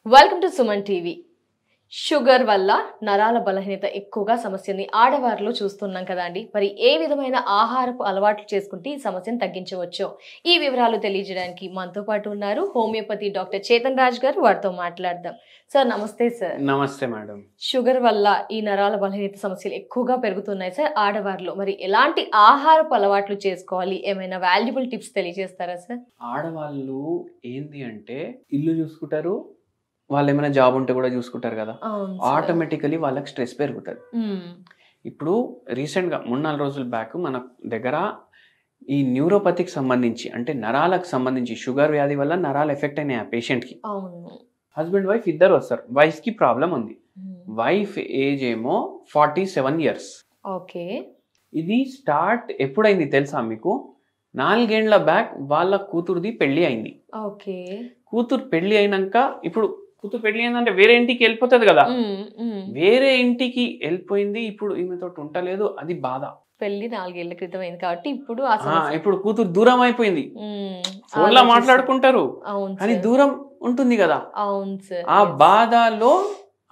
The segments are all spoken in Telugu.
Welcome to Suman TV. Sugar వల్ల నరాల బలహీనత ఎక్కువగా సమస్యని ఆడవారిలో చూస్తున్నాం కదా అండి. మరి ఏ విధమైన ఆహారపు అలవాట్లు చేసుకుంటే ఈ సమస్యను తగ్గించవచ్చో ఈ వివరాలు తెలియజేయడానికి మనతో పాటు ఉన్నారు హోమియోపతి డాక్టర్ చేతన్ రాజ్ గారు. వారితో మాట్లాడదాం. సార్ నమస్తే సార్. నమస్తే మేడం. షుగర్ వల్ల ఈ నరాల బలహీనత సమస్యలు ఎక్కువగా పెరుగుతున్నాయి సార్ ఆడవారిలో. మరి ఎలాంటి ఆహారపు అలవాట్లు చేసుకోవాలి, ఏమైనా వాల్యుబుల్ టిప్స్ తెలియజేస్తారా సార్? ఆడవాళ్ళు ఏంది అంటే ఇల్లు చూసుకుంటారు, వాళ్ళు ఏమైనా జాబ్ ఉంటే కూడా చూసుకుంటారు కదా, ఆటోమేటికలీ వాళ్ళకి స్ట్రెస్ పెరుగుతుంది. ఇప్పుడు రీసెంట్గా 3-4 రోజుల బ్యాక్ మన దగ్గర ఈ న్యూరోపతికి సంబంధించి అంటే నరాలకు సంబంధించి షుగర్ వ్యాధి వల్ల నరాలు ఎఫెక్ట్ అయినాయి ఆ పేషెంట్కి. హస్బెండ్ వైఫ్ ఇద్దరు వస్తారు. వైఫ్కి ప్రాబ్లం ఉంది. వైఫ్ ఏజ్ ఏమో 47 years. ఓకే. ఇది స్టార్ట్ ఎప్పుడైంది తెలుసా మీకు? 4 ఏళ్ల బ్యాక్ వాళ్ళ కూతురుది పెళ్లి అయింది. ఓకే. కూతురు పెళ్లి అయినాక ఇప్పుడు కూతురు పెళ్లి అయిందంటే వేరే ఇంటికి వెళ్ళిపోతుంది కదా, వేరే ఇంటికి వెళ్ళిపోయింది. ఇప్పుడు ఈమెతో ఉండలేదు, అది బాధ. పెళ్లి 4 ఏళ్ల క్రితం అయింది కాబట్టి ఇప్పుడు కూతురు దూరం అయిపోయింది. ఫోన్ లో మాట్లాడుకుంటారు కానీ దూరం ఉంటుంది కదా. అవును సార్. ఆ బాధలో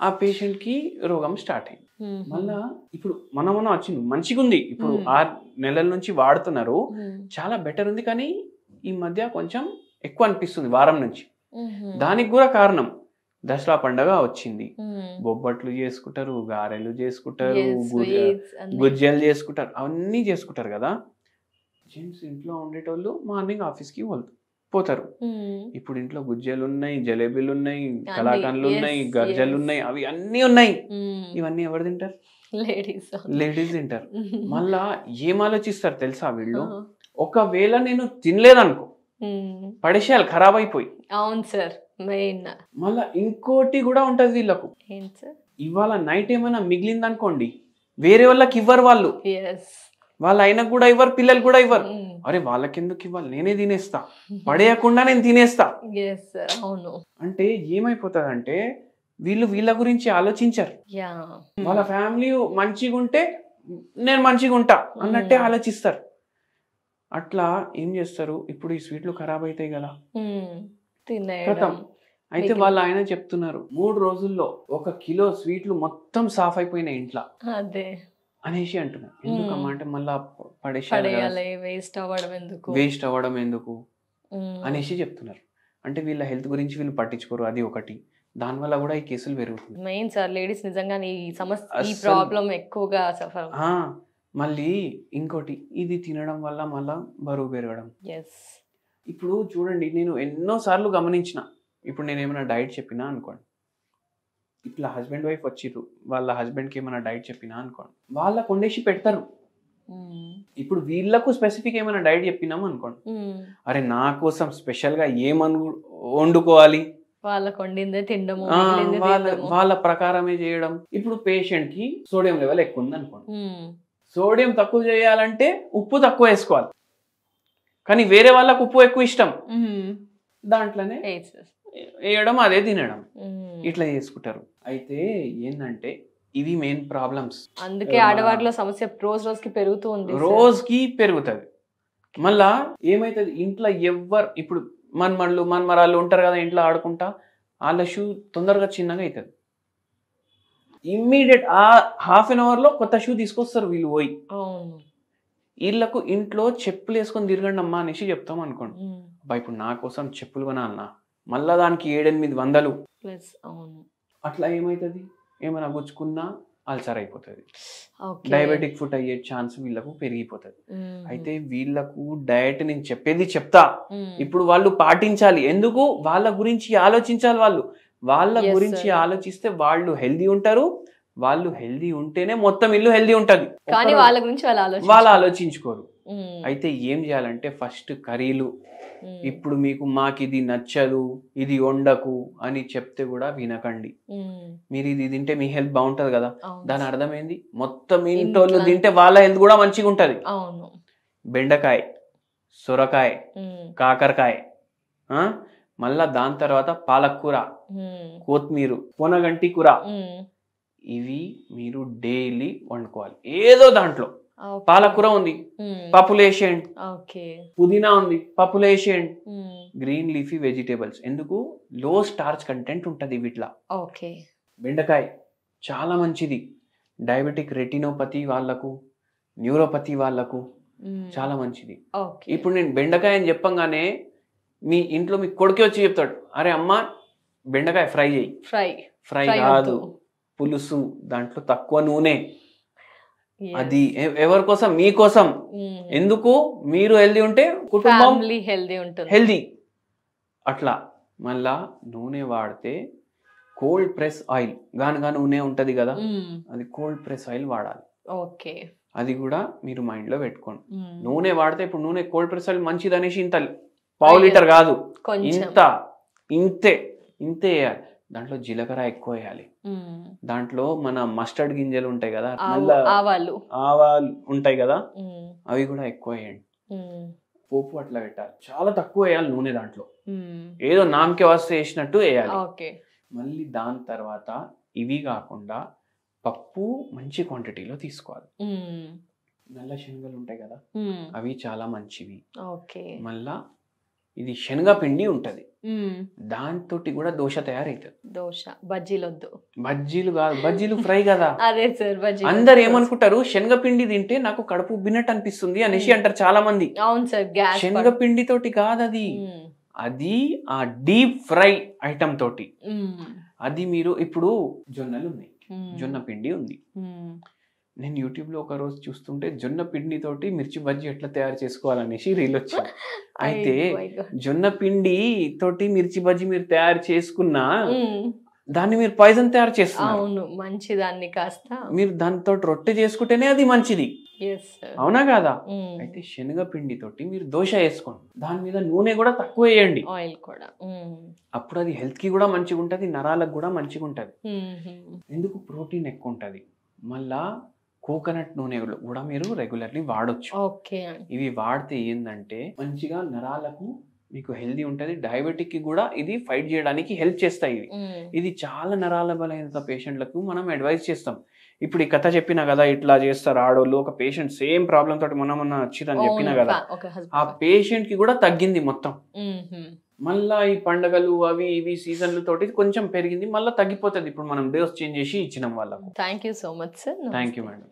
ఆ పేషెంట్ కి రోగం స్టార్ట్ అయింది. మళ్ళా ఇప్పుడు మన వచ్చింది మంచిగా ఉంది. ఇప్పుడు 6 నెలల నుంచి వాడుతున్నారు, చాలా బెటర్ ఉంది. కానీ ఈ మధ్య కొంచెం ఎక్కువ అనిపిస్తుంది వారం నుంచి. దానికి కూడా కారణం దసరా పండగ వచ్చింది. బొబ్బట్లు చేసుకుంటారు, గారెలు చేసుకుంటారు, గుజ్జలు చేసుకుంటారు, అవన్నీ చేసుకుంటారు కదా. జెంట్స్ ఇంట్లో ఉండేటోళ్ళు మార్నింగ్ ఆఫీస్కి పోతారు. ఇప్పుడు ఇంట్లో గుజ్జలు ఉన్నాయి, జలేబీలు ఉన్నాయి, కలాకండ్లు ఉన్నాయి, గర్జలు ఉన్నాయి, అవి అన్నీ ఉన్నాయి. ఇవన్నీ ఎవరు తింటారు? లేడీస్ తింటారు. మళ్ళా ఏం ఆలోచిస్తారు తెలుసా వీళ్ళు? ఒకవేళ నేను తినలేదనుకో పడేసేయాలి, ఖరాబ్ అయిపోయి. అవును సార్. మళ్ళా ఇంకోటి కూడా ఉంటది వీళ్ళకు. ఇవాళ నైట్ ఏమైనా మిగిలింది అనుకోండి, వేరే వాళ్ళకి ఇవ్వరు. వాళ్ళ ఆయనకు కూడా ఇవ్వరు, పిల్లలు కూడా ఇవ్వరు. అరే వాళ్ళకి ఎందుకు ఇవ్వాలి, నేనే తినేస్తా, పడేయకుండా నేను తినేస్తా. అంటే ఏమైపోతుంది అంటే వీళ్ళ గురించి ఆలోచించరు. వాళ్ళ ఫ్యామిలీ మంచిగా ఉంటే నేను మంచిగా ఉంటా అన్నట్టే ఆలోచిస్తారు. అట్లా ఏం చేస్తారు, ఇప్పుడు ఈ స్వీట్లు ఖరాబ్ అవుతాయి కదా, అయితే వాళ్ళ ఆయన చెప్తున్నారు 3 రోజుల్లో 1 కిలో స్వీట్లు మొత్తం సాఫ్ అయిపోయినాయి ఇంట్లో అనేసి అంటున్నారు. ఎందుకమ్మా అంటే మళ్ళా వేస్ట్ అవ్వడం ఎందుకు అనేసి చెప్తున్నారు. అంటే వీళ్ళ హెల్త్ గురించి వీళ్ళు పట్టించుకోరు, అది ఒకటి. దానివల్ల కూడా ఈ కేసులు పెరుగుతుంది. మెయిన్ సార్ లేడీస్ నిజంగా ఈ సమస్య, ఈ ప్రాబ్లం ఎక్కువగా సఫర్. మళ్ళీ ఇంకోటి, ఇది తినడం వల్ల మళ్ళా బరువు పెరగడం. ఇప్పుడు చూడండి, నేను ఎన్నోసార్లు గమనించిన. ఇప్పుడు నేను ఏమైనా డైట్ చెప్పినా అనుకోండి, ఇట్లా హస్బెండ్ వైఫ్ వచ్చిర్రు, వాళ్ళ హస్బెండ్కి ఏమైనా డైట్ చెప్పినా అనుకోండి, వాళ్ళకు వండేసి పెడతారు. ఇప్పుడు వీళ్ళకు స్పెసిఫిక్ ఏమైనా డైట్ చెప్పినాము అనుకోండి, అరే నా కోసం స్పెషల్గా వండుకోవాలి, వాళ్ళకు వండిందే తినడము, వాళ్ళ ప్రకారమే చేయడం. ఇప్పుడు పేషెంట్ కి సోడియం లెవెల్ ఎక్కువ ఉంది అనుకోండి, సోడియం తక్కువ చేయాలంటే ఉప్పు తక్కువ వేసుకోవాలి. కానీ వేరే వాళ్ళకు ఉప్పు ఎక్కువ ఇష్టం, దాంట్లోనే వేయడం, అదే తినడం, ఇట్లా చేసుకుంటారు. అయితే ఏంటంటే ఇవి మెయిన్ ప్రాబ్లమ్స్. అందుకే ఆడవారిలో సమస్య రోజుకి పెరుగుతుంది. మళ్ళా ఏమైతుంది, ఇంట్లో ఎవ్వరు ఇప్పుడు మన్మరాళ్ళు ఉంటారు కదా ఇంట్లో ఆడుకుంటా, వాళ్ళ షూ తొందరగా చిన్నగా అవుతుంది. ఇమ్మీడియట్ ఆ ½ an hour లో కొత్త షూ తీసుకొస్తారు వీళ్ళు పోయి. వీళ్ళకు ఇంట్లో చెప్పులు వేసుకొని తిరగండి అమ్మా అనేసి చెప్తాం అనుకోండి. ఇప్పుడు నా కోసం చెప్పులు కొనాలన్నా మళ్ళా దానికి 700-800 అట్లా ఏమవుతుంది, ఏమైనా గుచ్చుకున్నా అల్సర్ అయిపోతుంది, డయాబెటిక్ ఫుడ్ అయ్యే ఛాన్స్ వీళ్ళకు పెరిగిపోతుంది. అయితే వీళ్ళకు డయట్ నేను చెప్తా, ఇప్పుడు వాళ్ళు పాటించాలి. ఎందుకు? వాళ్ళ గురించి ఆలోచించాలి. వాళ్ళ గురించి ఆలోచిస్తే వాళ్ళు హెల్దీ ఉంటారు. వాళ్ళు హెల్దీ ఉంటేనే మొత్తం ఇల్లు హెల్దీ ఉంటది. కానీ వాళ్ళ గురించి వాళ్ళు ఆలోచించుకోరు. అయితే ఏం చేయాలంటే ఫస్ట్ కర్రీలు, ఇప్పుడు మీకు మాకు ఇది నచ్చదు, ఇది వండకు అని చెప్తే కూడా వినకండి. మీరు ఇది తింటే మీ హెల్త్ బాగుంటది కదా, దాని అర్థమైంది మొత్తం ఇంట్లో తింటే వాళ్ళ హెల్త్ కూడా మంచిగా ఉంటది. బెండకాయ, సొరకాయ, కాకరకాయ, మళ్ళా దాని తర్వాత పాలకూర, కొత్తిమీర, పొనగంటి కూర, ఇవి మీరు డైలీ వండుకోవాలి ఏదో దాంట్లో. పాలకూర ఉంది, పాపులేషన్. ఓకే. పుదీనా ఉంది, పాపులేషన్. గ్రీన్ లీఫీ వెజిటేబుల్స్ ఎందుకు, లో స్టార్చ్ కంటెంట్ ఉంటది వీటిలో. ఓకే. బెండకాయ చాలా మంచిది, డయాబెటిక్ రెటినోపతి వాళ్ళకు, న్యూరోపతి వాళ్ళకు చాలా మంచిది. ఇప్పుడు నేను బెండకాయ అని చెప్పంగానే మీ ఇంట్లో మీ కొడుకే వచ్చి చెప్తాడు, అరే అమ్మ బెండకాయ ఫ్రై చేయి. ఫ్రై కాదు, పులుసు, దాంట్లో తక్కువ నూనె. అది ఎవరి కోసం, మీకోసం. ఎందుకు, మీరు హెల్దీ ఉంటే కుటుంబం హెల్దీ. అట్లా మళ్ళా నూనె వాడితే కోల్డ్ ప్రెస్ ఆయిల్, గానుగా నూనె ఉంటది కదా, అది కోల్డ్ ప్రెస్ ఆయిల్ వాడాలి. ఓకే. అది కూడా మీరు మైండ్ లో పెట్టుకోండి. నూనె వాడితే ఇప్పుడు నూనె కోల్డ్ ప్రెస్ ఆయిల్ మంచిది అనేసి ఇంత పావు లీటర్ కాదు, ఇంతే వేయాలి. దాంట్లో జీలకర్ర ఎక్కువ వేయాలి, దాంట్లో మన మస్టర్డ్ గింజలు ఉంటాయి కదా, ఆవాలు ఉంటాయి కదా, అవి కూడా ఎక్కువ వేయండి. పోపు అట్లా పెట్టాలి, చాలా తక్కువ వేయాలి నూనె దాంట్లో, ఏదో నామకే వస్తే వేసినట్టు వేయాలి. మళ్ళీ దాని తర్వాత ఇవి కాకుండా పప్పు మంచి క్వాంటిటీలో తీసుకోవాలి. నల్ల శనగలు ఉంటాయి కదా, అవి చాలా మంచివి. మళ్ళా ఇది శనగపిండి ఉంటది, దాంతో కూడా దోశ తయారైతుంది. బజ్జీలు కాదు, బజ్జీలు ఫ్రై కదా. అందరు ఏమనుకుంటారు, శనగపిండి తింటే నాకు కడుపు ఉబ్బినట్టు అనిపిస్తుంది అనేసి అంటారు చాలా మంది. శనగపిండి తోటి కాదు అది, అది ఆ డీప్ ఫ్రై ఐటమ్ తోటి. అది మీరు ఇప్పుడు జొన్నలు ఉన్నాయి, జొన్న పిండి ఉంది. నేను యూట్యూబ్ లో ఒక రోజు చూస్తుంటే జొన్న పిండి తోటి మిర్చి బజ్జీ ఎట్లా తయారు చేసుకోవాలనేసి రీల్ వచ్చింది. అయితే జొన్న పిండి తోటి మిర్చి బజ్జీ మీరు తయారు చేసుకున్నా దాన్ని మీరు పాయిజన్ తయారు చేస్తున్నారు. మంచి దాన్ని కాస్త మీరు దాంతో రొట్టె చేసుకుంటేనే అది మంచిది, అవునా కాదా? అయితే శనగపిండి తోటి మీరు దోశ వేసుకోండి, దాని మీద నూనె కూడా తక్కువ వేయండి, ఆయిల్ కూడా. అప్పుడు అది హెల్త్ కి కూడా మంచిగా ఉంటది, నరాలకు కూడా మంచిగా ఉంటది. ఎందుకు, ప్రోటీన్ ఎక్కువ ఉంటది. మళ్ళా కోకోనట్ నూనె కూడా మీరు రెగ్యులర్లీ వాడొచ్చు. ఇవి వాడితే ఏంటంటే మంచిగా నరాలకు మీకు హెల్దీ ఉంటది, డయాబెటిక్ కి కూడా ఇది ఫైట్ చేయడానికి హెల్ప్ చేస్తాయి. ఇది చాలా నరాల బలహీనత పేషెంట్లకు మనం అడ్వైజ్ చేస్తాం. ఇప్పుడు ఈ కథ చెప్పినా కదా, ఇట్లా చేస్తారు ఆడోళ్ళు. ఒక పేషెంట్ సేమ్ ప్రాబ్లం తోటి మొన్న వచ్చిందని చెప్పినా కదా, ఆ పేషెంట్ కి కూడా తగ్గింది మొత్తం. మళ్ళా ఈ పండగలు అవి ఇవి సీజన్లు తోటి కొంచెం పెరిగింది, మళ్ళీ తగ్గిపోతుంది. ఇప్పుడు మనం డోస్ చేంజ్ చేసి ఇచ్చినాం వాళ్ళకు. Thank you so much sir. Thank you madam.